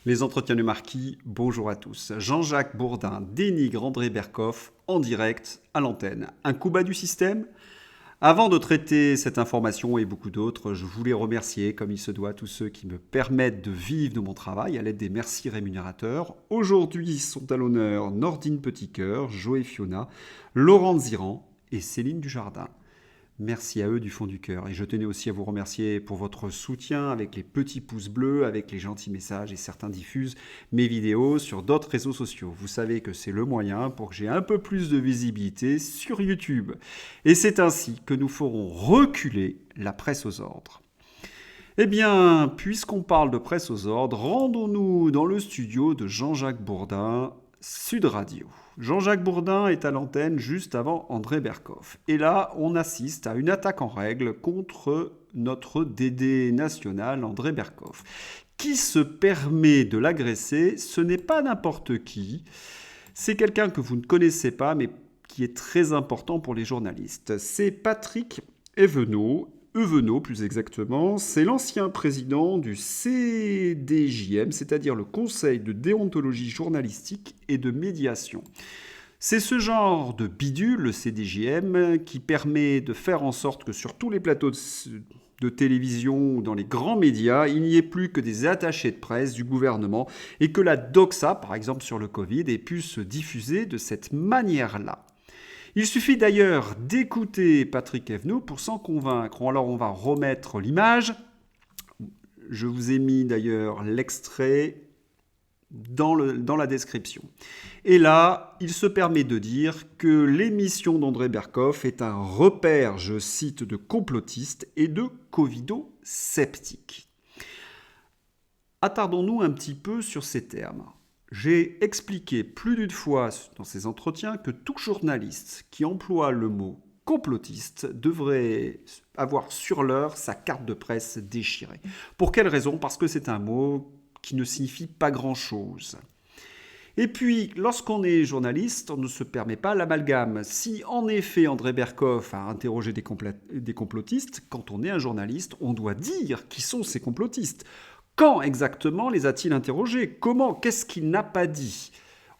Les entretiens du marquis, bonjour à tous. Jean-Jacques Bourdin dénigre André Berkoff en direct à l'antenne. Un coup bas du système ? Avant de traiter cette information et beaucoup d'autres, je voulais remercier, comme il se doit, tous ceux qui me permettent de vivre de mon travail à l'aide des merci rémunérateurs. Aujourd'hui sont à l'honneur Nordine Petitcœur, Joé Fiona, Laurent Ziran et Céline Dujardin. Merci à eux du fond du cœur. Et je tenais aussi à vous remercier pour votre soutien avec les petits pouces bleus, avec les gentils messages et certains diffusent mes vidéos sur d'autres réseaux sociaux. Vous savez que c'est le moyen pour que j'ai un peu plus de visibilité sur YouTube. Et c'est ainsi que nous ferons reculer la presse aux ordres. Eh bien, puisqu'on parle de presse aux ordres, rendons-nous dans le studio de Jean-Jacques Bourdin, Sud Radio. Jean-Jacques Bourdin est à l'antenne juste avant André Berkoff. Et là, on assiste à une attaque en règle contre notre Dédé national, André Berkoff. Qui se permet de l'agresser ? Ce n'est pas n'importe qui. C'est quelqu'un que vous ne connaissez pas, mais qui est très important pour les journalistes. C'est Patrick Evenot, plus exactement, c'est l'ancien président du CDJM, c'est-à-dire le Conseil de déontologie journalistique et de médiation. C'est ce genre de bidule, le CDJM, qui permet de faire en sorte que sur tous les plateaux de télévision ou dans les grands médias, il n'y ait plus que des attachés de presse du gouvernement et que la doxa, par exemple sur le Covid, ait pu se diffuser de cette manière-là. Il suffit d'ailleurs d'écouter Patrick Evenot pour s'en convaincre. Alors on va remettre l'image. Je vous ai mis d'ailleurs l'extrait dans la description. Et là, il se permet de dire que l'émission d'André Berkoff est un repère, je cite, de complotistes et de covido-sceptiques. Attardons-nous un petit peu sur ces termes. J'ai expliqué plus d'une fois dans ces entretiens que tout journaliste qui emploie le mot complotiste devrait avoir sur l'heure sa carte de presse déchirée. Pour quelle raison ? Parce que c'est un mot qui ne signifie pas grand-chose. Et puis, lorsqu'on est journaliste, on ne se permet pas l'amalgame. Si en effet André Berkoff a interrogé des complotistes, quand on est un journaliste, on doit dire qui sont ces complotistes. Quand exactement les a-t-il interrogés ? Comment ? Qu'est-ce qu'il n'a pas dit ?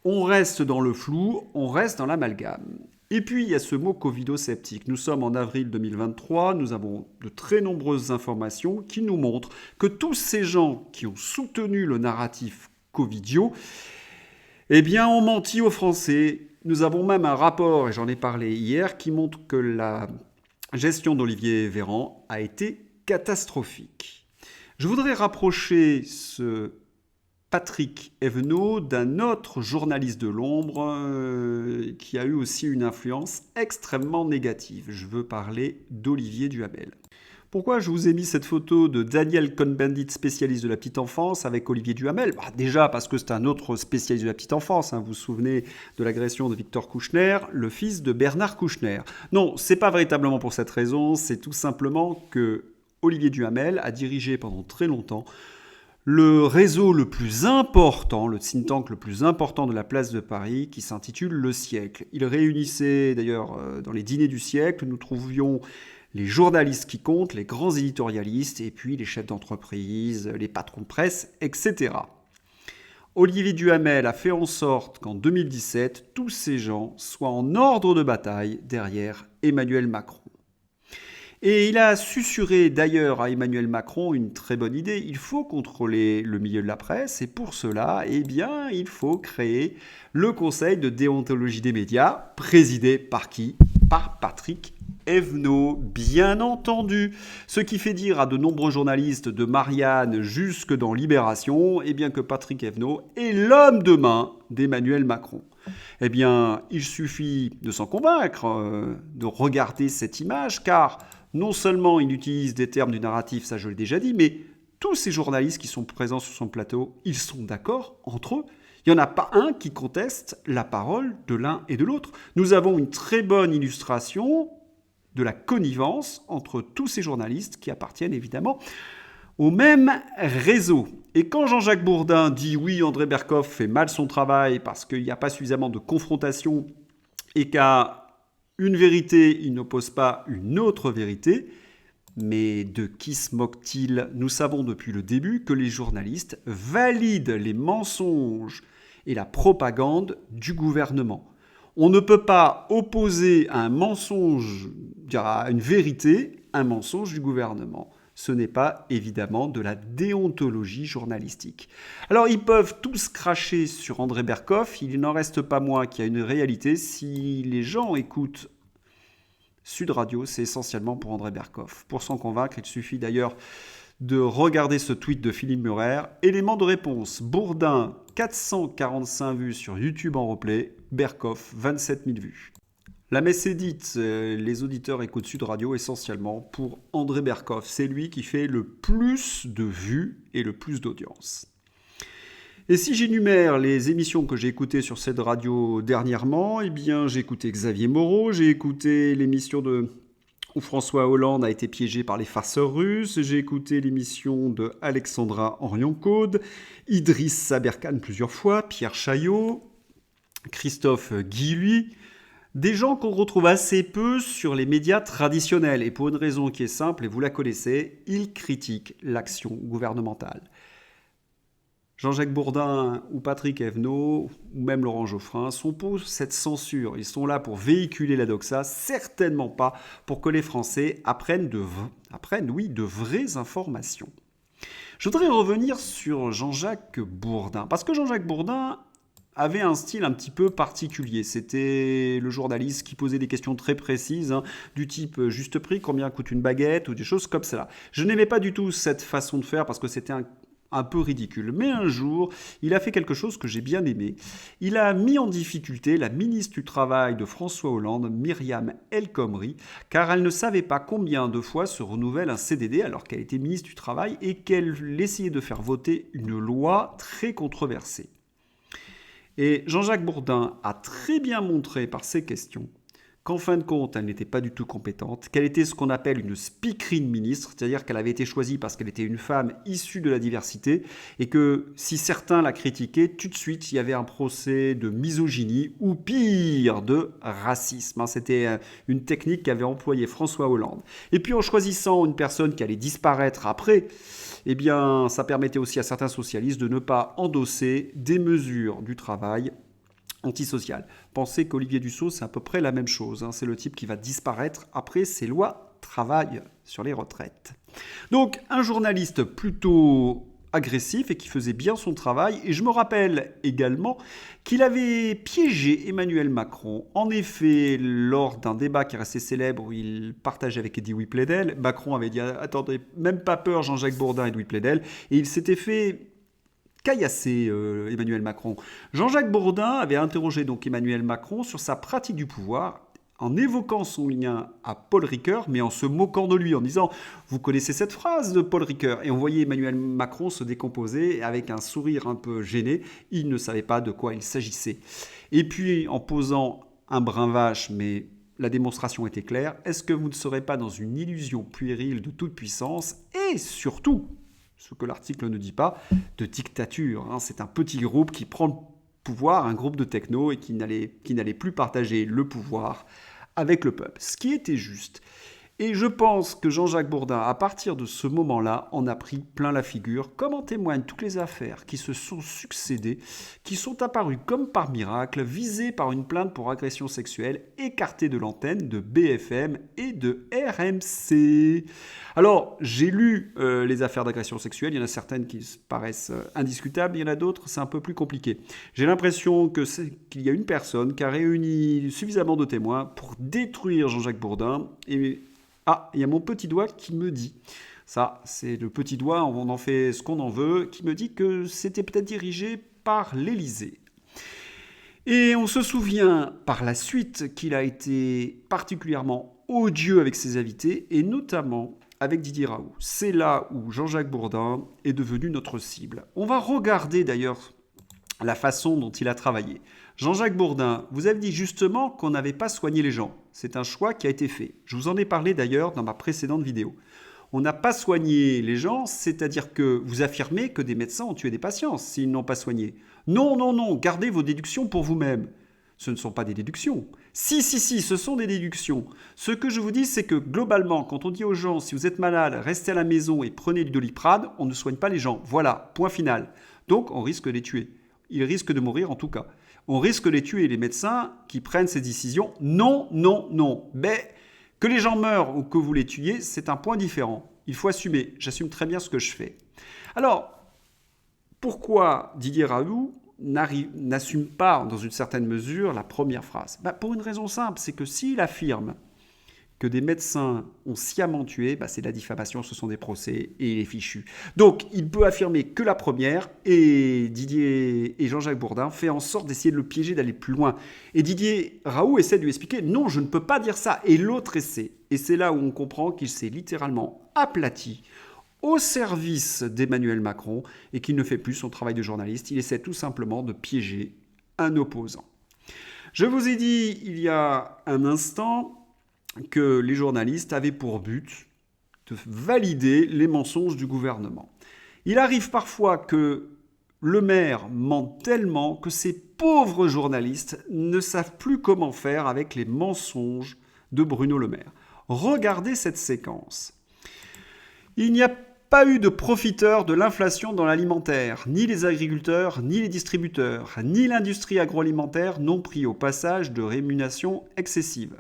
On reste dans le flou, on reste dans l'amalgame. Et puis, il y a ce mot covido-sceptique. Nous sommes en avril 2023, nous avons de très nombreuses informations qui nous montrent que tous ces gens qui ont soutenu le narratif covidio, eh bien, ont menti aux Français. Nous avons même un rapport, et j'en ai parlé hier, qui montre que la gestion d'Olivier Véran a été catastrophique. Je voudrais rapprocher ce Patrick Evenot d'un autre journaliste de l'ombre qui a eu aussi une influence extrêmement négative. Je veux parler d'Olivier Duhamel. Pourquoi je vous ai mis cette photo de Daniel Cohn-Bendit, spécialiste de la petite enfance, avec Olivier Duhamel ? Déjà parce que c'est un autre spécialiste de la petite enfance. Vous vous souvenez de l'agression de Victor Kouchner, le fils de Bernard Kouchner. Non, c'est pas véritablement pour cette raison, c'est tout simplement que Olivier Duhamel a dirigé pendant très longtemps le réseau le plus important, le think tank le plus important de la place de Paris, qui s'intitule Le Siècle. Il réunissait d'ailleurs dans les dîners du siècle, nous trouvions les journalistes qui comptent, les grands éditorialistes, et puis les chefs d'entreprise, les patrons de presse, etc. Olivier Duhamel a fait en sorte qu'en 2017, tous ces gens soient en ordre de bataille derrière Emmanuel Macron. Et il a susurré d'ailleurs à Emmanuel Macron une très bonne idée. Il faut contrôler le milieu de la presse et pour cela, eh bien, il faut créer le Conseil de déontologie des médias, présidé par qui ? Par Patrick Evenot, bien entendu. Ce qui fait dire à de nombreux journalistes de Marianne jusque dans Libération, eh bien que Patrick Evenot est l'homme de main d'Emmanuel Macron. Eh bien, il suffit de s'en convaincre, de regarder cette image, car non seulement il utilise des termes du narratif, ça je l'ai déjà dit, mais tous ces journalistes qui sont présents sur son plateau, ils sont d'accord entre eux. Il n'y en a pas un qui conteste la parole de l'un et de l'autre. Nous avons une très bonne illustration de la connivence entre tous ces journalistes qui appartiennent évidemment au même réseau. Et quand Jean-Jacques Bourdin dit « oui, André Berkoff fait mal son travail parce qu'il n'y a pas suffisamment de confrontation et qu'à une vérité, il n'oppose pas une autre vérité », Mais de qui se moque-t-il? Nous savons depuis le début que les journalistes valident les mensonges et la propagande du gouvernement. On ne peut pas opposer à un mensonge, à une vérité, un mensonge du gouvernement. Ce n'est pas évidemment de la déontologie journalistique. Alors ils peuvent tous cracher sur André Berkoff, il n'en reste pas moins qu'il y a une réalité. Si les gens écoutent Sud Radio, c'est essentiellement pour André Berkoff. Pour s'en convaincre, il suffit d'ailleurs de regarder ce tweet de Philippe Murer. Élément de réponse, Bourdin, 445 vues sur YouTube en replay, Berkoff, 27 000 vues. La messe est dite, les auditeurs écoutent Sud Radio essentiellement pour André Berkoff. C'est lui qui fait le plus de vues et le plus d'audience. Et si j'énumère les émissions que j'ai écoutées sur cette radio dernièrement, eh bien j'ai écouté Xavier Moreau, j'ai écouté l'émission où François Hollande a été piégé par les farceurs russes, j'ai écouté l'émission de Alexandra Orion-Caude, Idriss Saberkan plusieurs fois, Pierre Chaillot, Christophe Guilluy, des gens qu'on retrouve assez peu sur les médias traditionnels. Et pour une raison qui est simple, et vous la connaissez, ils critiquent l'action gouvernementale. Jean-Jacques Bourdin ou Patrick Evno, ou même Laurent Geoffrin, s'opposent à cette censure. Ils sont là pour véhiculer la doxa, certainement pas pour que les Français apprennent de vraies informations. Je voudrais revenir sur Jean-Jacques Bourdin, parce que Jean-Jacques Bourdin avait un style un petit peu particulier. C'était le journaliste qui posait des questions très précises, du type juste prix, combien coûte une baguette, ou des choses comme cela. Je n'aimais pas du tout cette façon de faire parce que c'était un peu ridicule. Mais un jour, il a fait quelque chose que j'ai bien aimé. Il a mis en difficulté la ministre du Travail de François Hollande, Myriam El Khomri, car elle ne savait pas combien de fois se renouvelle un CDD alors qu'elle était ministre du Travail et qu'elle essayait de faire voter une loi très controversée. Et Jean-Jacques Bourdin a très bien montré par ses questions qu'en fin de compte, elle n'était pas du tout compétente, qu'elle était ce qu'on appelle une speakerine ministre, c'est-à-dire qu'elle avait été choisie parce qu'elle était une femme issue de la diversité, et que si certains la critiquaient, tout de suite, il y avait un procès de misogynie, ou pire, de racisme. C'était une technique qu'avait employée François Hollande. Et puis en choisissant une personne qui allait disparaître après, eh bien, ça permettait aussi à certains socialistes de ne pas endosser des mesures du travail antisociales. Pensez qu'Olivier Dussopt, c'est à peu près la même chose. C'est le type qui va disparaître après ces lois travail sur les retraites. Donc, un journaliste plutôt agressif et qui faisait bien son travail. Et je me rappelle également qu'il avait piégé Emmanuel Macron. En effet, lors d'un débat qui est resté célèbre où il partageait avec Eddie Pledel, Macron avait dit « Attendez, même pas peur Jean-Jacques Bourdin et Eddie Pledel ». Et il s'était fait caillasser Emmanuel Macron. Jean-Jacques Bourdin avait interrogé donc Emmanuel Macron sur sa pratique du pouvoir en évoquant son lien à Paul Ricoeur, mais en se moquant de lui, en disant « Vous connaissez cette phrase de Paul Ricoeur ?» Et on voyait Emmanuel Macron se décomposer avec un sourire un peu gêné. Il ne savait pas de quoi il s'agissait. Et puis, en posant un brin vache, mais la démonstration était claire, est-ce que vous ne serez pas dans une illusion puérile de toute puissance et surtout, ce que l'article ne dit pas, de dictature. C'est un petit groupe qui prend le pouvoir, un groupe de techno, et qui n'allait plus partager le pouvoir avec le peuple. Ce qui était juste. Et je pense que Jean-Jacques Bourdin, à partir de ce moment-là, en a pris plein la figure, comme en témoignent toutes les affaires qui se sont succédées, qui sont apparues comme par miracle, visées par une plainte pour agression sexuelle, écartées de l'antenne de BFM et de RMC. Alors, j'ai lu les affaires d'agression sexuelle, il y en a certaines qui paraissent indiscutables, il y en a d'autres, c'est un peu plus compliqué. J'ai l'impression qu'il y a une personne qui a réuni suffisamment de témoins pour détruire Jean-Jacques Bourdin. Et il y a mon petit doigt qui me dit, ça c'est le petit doigt, on en fait ce qu'on en veut, qui me dit que c'était peut-être dirigé par l'Élysée. Et on se souvient par la suite qu'il a été particulièrement odieux avec ses invités, et notamment avec Didier Raoult. C'est là où Jean-Jacques Bourdin est devenu notre cible. On va regarder d'ailleurs la façon dont il a travaillé. Jean-Jacques Bourdin, vous avez dit justement qu'on n'avait pas soigné les gens. C'est un choix qui a été fait. Je vous en ai parlé d'ailleurs dans ma précédente vidéo. On n'a pas soigné les gens, c'est-à-dire que vous affirmez que des médecins ont tué des patients s'ils n'ont pas soigné. Non, gardez vos déductions pour vous-même. Ce ne sont pas des déductions. Si, ce sont des déductions. Ce que je vous dis, c'est que globalement, quand on dit aux gens, si vous êtes malade, restez à la maison et prenez du Doliprane, on ne soigne pas les gens. Voilà, point final. Donc, on risque de les tuer. Ils risquent de mourir en tout cas. On risque de les tuer, les médecins qui prennent ces décisions. Non. Mais que les gens meurent ou que vous les tuiez, c'est un point différent. Il faut assumer. J'assume très bien ce que je fais. Alors, pourquoi Didier Raoult n'assume pas, dans une certaine mesure, la première phrase? Pour une raison simple, c'est que s'il affirme que des médecins ont sciemment tué, c'est de la diffamation, ce sont des procès et il est fichu. Donc, il peut affirmer que la première et Didier et Jean-Jacques Bourdin fait en sorte d'essayer de le piéger, d'aller plus loin. Et Didier Raoult essaie de lui expliquer « Non, je ne peux pas dire ça ». Et l'autre essaie. Et c'est là où on comprend qu'il s'est littéralement aplati au service d'Emmanuel Macron et qu'il ne fait plus son travail de journaliste. Il essaie tout simplement de piéger un opposant. Je vous ai dit il y a un instant que les journalistes avaient pour but de valider les mensonges du gouvernement. Il arrive parfois que le maire ment tellement que ces pauvres journalistes ne savent plus comment faire avec les mensonges de Bruno Le Maire. Regardez cette séquence. Il n'y a pas eu de profiteurs de l'inflation dans l'alimentaire. Ni les agriculteurs, ni les distributeurs, ni l'industrie agroalimentaire n'ont pris au passage de rémunération excessive.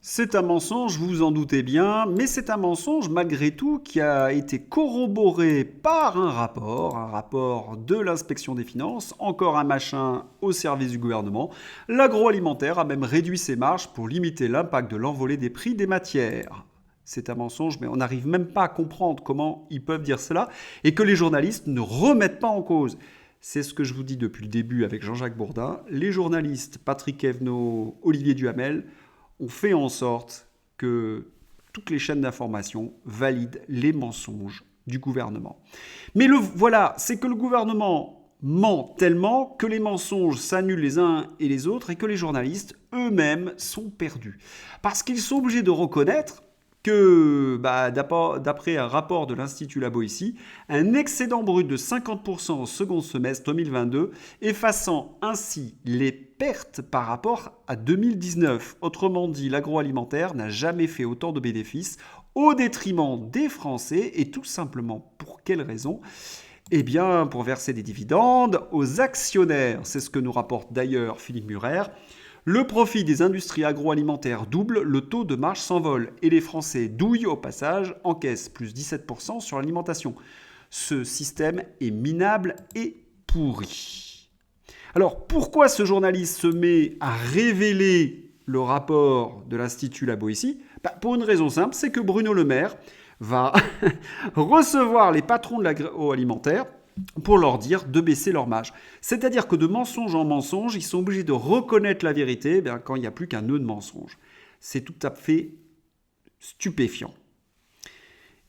C'est un mensonge, vous vous en doutez bien, mais c'est un mensonge malgré tout qui a été corroboré par un rapport de l'inspection des finances, encore un machin au service du gouvernement. L'agroalimentaire a même réduit ses marges pour limiter l'impact de l'envolée des prix des matières. C'est un mensonge, mais on n'arrive même pas à comprendre comment ils peuvent dire cela et que les journalistes ne remettent pas en cause. C'est ce que je vous dis depuis le début avec Jean-Jacques Bourdin. Les journalistes, Patrick Evno, Olivier Duhamel, ont fait en sorte que toutes les chaînes d'information valident les mensonges du gouvernement. Mais voilà, c'est que le gouvernement ment tellement que les mensonges s'annulent les uns et les autres et que les journalistes eux-mêmes sont perdus. Parce qu'ils sont obligés de reconnaître que, d'après un rapport de l'Institut La Boétie, un excédent brut de 50% au second semestre 2022, effaçant ainsi les pertes par rapport à 2019. Autrement dit, l'agroalimentaire n'a jamais fait autant de bénéfices au détriment des Français. Et tout simplement, pour quelle raison ? Eh bien, pour verser des dividendes aux actionnaires. C'est ce que nous rapporte d'ailleurs Philippe Murer. Le profit des industries agroalimentaires double, le taux de marge s'envole et les Français douillent au passage, encaissent plus 17% sur l'alimentation. Ce système est minable et pourri. Alors pourquoi ce journaliste se met à révéler le rapport de l'Institut La Boétie ? Pour une raison simple, c'est que Bruno Le Maire va recevoir les patrons de l'agroalimentaire pour leur dire de baisser leur marge. C'est-à-dire que de mensonge en mensonge, ils sont obligés de reconnaître la vérité quand il n'y a plus qu'un nœud de mensonge. C'est tout à fait stupéfiant.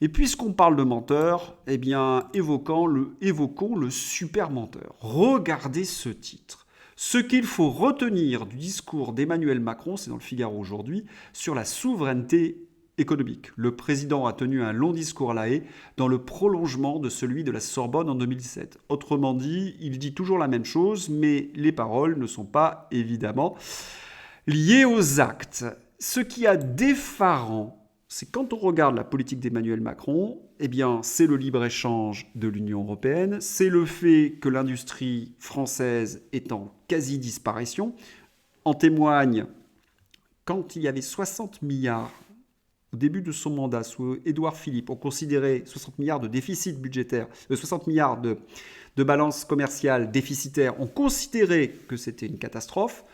Et puisqu'on parle de menteur, eh bien, évoquons le super menteur. Regardez ce titre. Ce qu'il faut retenir du discours d'Emmanuel Macron, c'est dans le Figaro aujourd'hui, sur la souveraineté économique. Le président a tenu un long discours à La Haye dans le prolongement de celui de la Sorbonne en 2017. Autrement dit, il dit toujours la même chose, mais les paroles ne sont pas évidemment liées aux actes. Ce qui est d'effarant, c'est quand on regarde la politique d'Emmanuel Macron, eh bien, c'est le libre-échange de l'Union européenne, c'est le fait que l'industrie française est en quasi-disparition. En témoigne, quand il y avait 60 milliards au début de son mandat, sous Édouard Philippe, on considérait 60 milliards de déficit budgétaire, 60 milliards de balance commerciale déficitaire, on considérait que c'était une catastrophe.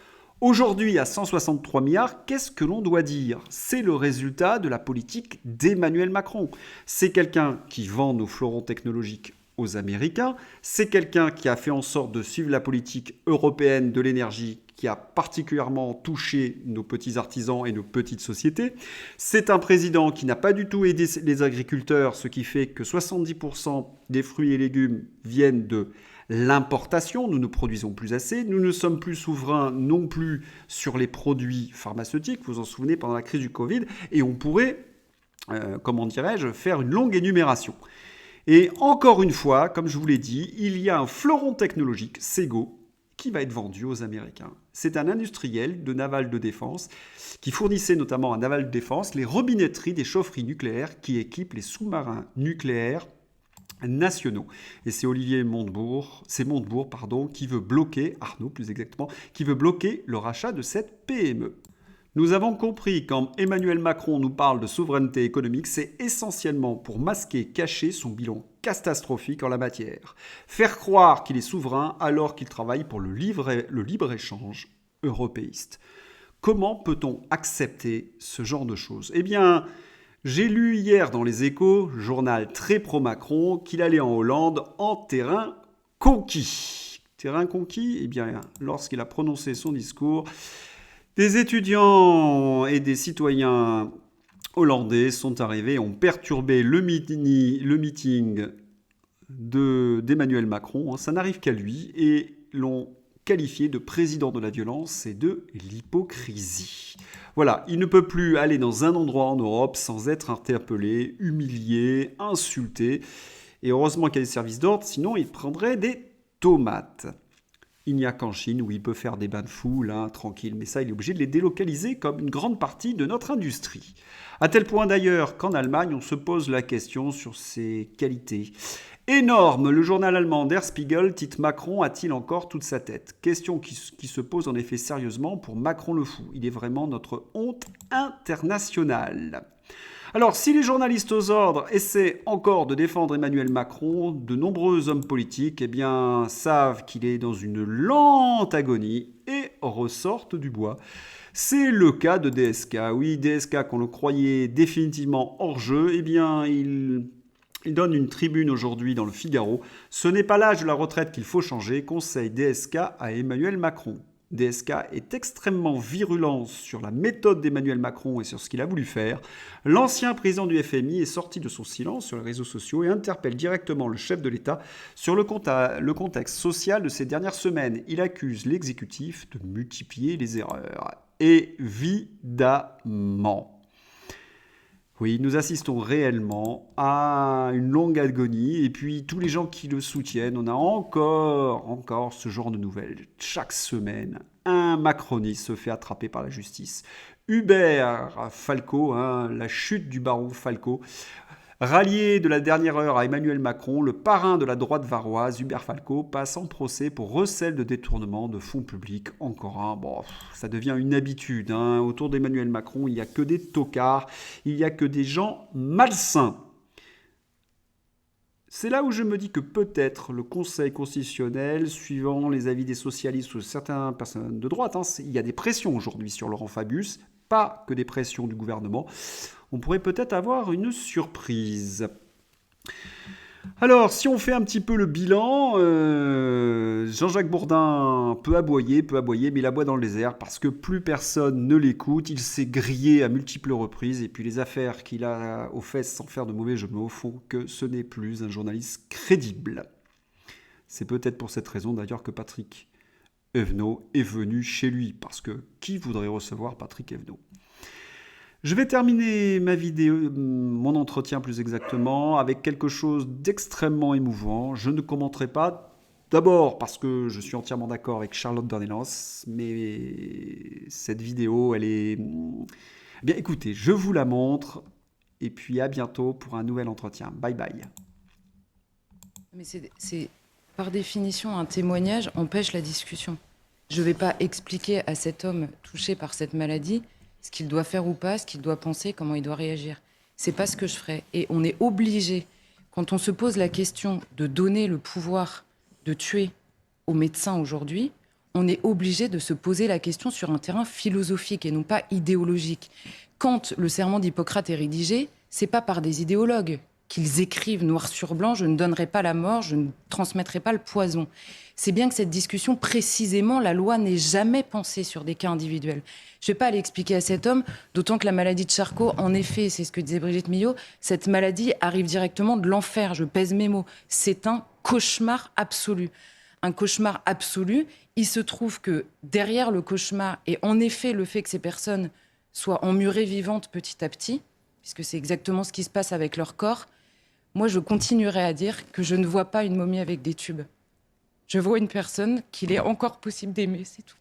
Aujourd'hui, à 163 milliards, qu'est-ce que l'on doit dire ? C'est le résultat de la politique d'Emmanuel Macron. C'est quelqu'un qui vend nos fleurons technologiques aux Américains. C'est quelqu'un qui a fait en sorte de suivre la politique européenne de l'énergie qui a particulièrement touché nos petits artisans et nos petites sociétés. C'est un président qui n'a pas du tout aidé les agriculteurs, ce qui fait que 70% des fruits et légumes viennent de l'importation. Nous ne produisons plus assez. Nous ne sommes plus souverains non plus sur les produits pharmaceutiques. Vous vous en souvenez pendant la crise du Covid. Et on pourrait, faire une longue énumération. Et encore une fois, comme je vous l'ai dit, il y a un fleuron technologique, Sego, qui va être vendu aux Américains. C'est un industriel de naval de défense qui fournissait notamment à Naval de Défense les robinetteries des chaufferies nucléaires qui équipent les sous-marins nucléaires nationaux. Et c'est Montebourg, qui veut bloquer, Arnaud plus exactement, qui veut bloquer le rachat de cette PME. Nous avons compris, quand Emmanuel Macron nous parle de souveraineté économique, c'est essentiellement pour masquer, cacher son bilan catastrophique en la matière. Faire croire qu'il est souverain alors qu'il travaille pour le libre-échange européiste. Comment peut-on accepter ce genre de choses ? Eh bien, j'ai lu hier dans Les Échos, journal très pro-Macron, qu'il allait en Hollande en terrain conquis. Terrain conquis ? Eh bien, lorsqu'il a prononcé son discours, des étudiants et des citoyens hollandais sont arrivés et ont perturbé le meeting d'Emmanuel Macron. Ça n'arrive qu'à lui et l'ont qualifié de président de la violence et de l'hypocrisie. Voilà, il ne peut plus aller dans un endroit en Europe sans être interpellé, humilié, insulté. Et heureusement qu'il y a des services d'ordre, sinon il prendrait des tomates. Il n'y a qu'en Chine où il peut faire des bains de fous, là, tranquille. Mais ça, il est obligé de les délocaliser comme une grande partie de notre industrie. À tel point d'ailleurs qu'en Allemagne, on se pose la question sur ses qualités. Énorme, le journal allemand Der Spiegel titre Macron a-t-il encore toute sa tête ? Question qui se pose en effet sérieusement pour Macron le fou. Il est vraiment notre honte internationale. Alors, si les journalistes aux ordres essaient encore de défendre Emmanuel Macron, de nombreux hommes politiques savent qu'il est dans une lente agonie et ressortent du bois. C'est le cas de DSK. Oui, DSK, qu'on le croyait définitivement hors jeu, il donne une tribune aujourd'hui dans le Figaro. Ce n'est pas l'âge de la retraite qu'il faut changer, conseille DSK à Emmanuel Macron. DSK est extrêmement virulent sur la méthode d'Emmanuel Macron et sur ce qu'il a voulu faire. L'ancien président du FMI est sorti de son silence sur les réseaux sociaux et interpelle directement le chef de l'État sur le contexte social de ces dernières semaines. Il accuse l'exécutif de multiplier les erreurs. Évidemment. Oui, nous assistons réellement à une longue agonie et puis tous les gens qui le soutiennent, on a encore ce genre de nouvelles. Chaque semaine, un macroniste se fait attraper par la justice. Hubert Falco, la chute du baron Falco, rallié de la dernière heure à Emmanuel Macron, le parrain de la droite varoise, Hubert Falco, passe en procès pour recel de détournement de fonds publics. Encore un, ça devient une habitude. Autour d'Emmanuel Macron, il n'y a que des tocards, il n'y a que des gens malsains. C'est là où je me dis que peut-être le Conseil constitutionnel, suivant les avis des socialistes ou certaines personnes de droite, il y a des pressions aujourd'hui sur Laurent Fabius, pas que des pressions du gouvernement, on pourrait peut-être avoir une surprise. Alors, si on fait un petit peu le bilan, Jean-Jacques Bourdin peut aboyer, mais il aboie dans le désert parce que plus personne ne l'écoute. Il s'est grillé à multiples reprises et puis les affaires qu'il a aux fesses sans faire de mauvais jeu de mots font que ce n'est plus un journaliste crédible. C'est peut-être pour cette raison d'ailleurs que Patrick Evno est venu chez lui, parce que qui voudrait recevoir Patrick Evno ? Je vais terminer mon entretien plus exactement, avec quelque chose d'extrêmement émouvant. Je ne commenterai pas, d'abord parce que je suis entièrement d'accord avec Charlotte Dornelas, mais cette vidéo, elle est... Bien écoutez, je vous la montre, et puis à bientôt pour un nouvel entretien. Bye bye. Mais c'est par définition, un témoignage empêche la discussion. Je ne vais pas expliquer à cet homme touché par cette maladie ce qu'il doit faire ou pas, ce qu'il doit penser, comment il doit réagir. C'est pas ce que je ferai. Et on est obligé, quand on se pose la question de donner le pouvoir de tuer aux médecins aujourd'hui, on est obligé de se poser la question sur un terrain philosophique et non pas idéologique. Quand le serment d'Hippocrate est rédigé, c'est pas par des idéologues qu'ils écrivent noir sur blanc, je ne donnerai pas la mort, je ne transmettrai pas le poison. C'est bien que cette discussion, précisément, la loi n'est jamais pensée sur des cas individuels. Je ne vais pas aller expliquer à cet homme, d'autant que la maladie de Charcot, en effet, c'est ce que disait Brigitte Millot, cette maladie arrive directement de l'enfer, je pèse mes mots. C'est un cauchemar absolu. Un cauchemar absolu. Il se trouve que derrière le cauchemar, et en effet le fait que ces personnes soient emmurées vivantes petit à petit, puisque c'est exactement ce qui se passe avec leur corps, moi je continuerai à dire que je ne vois pas une momie avec des tubes. Je vois une personne qu'il est encore possible d'aimer, c'est tout.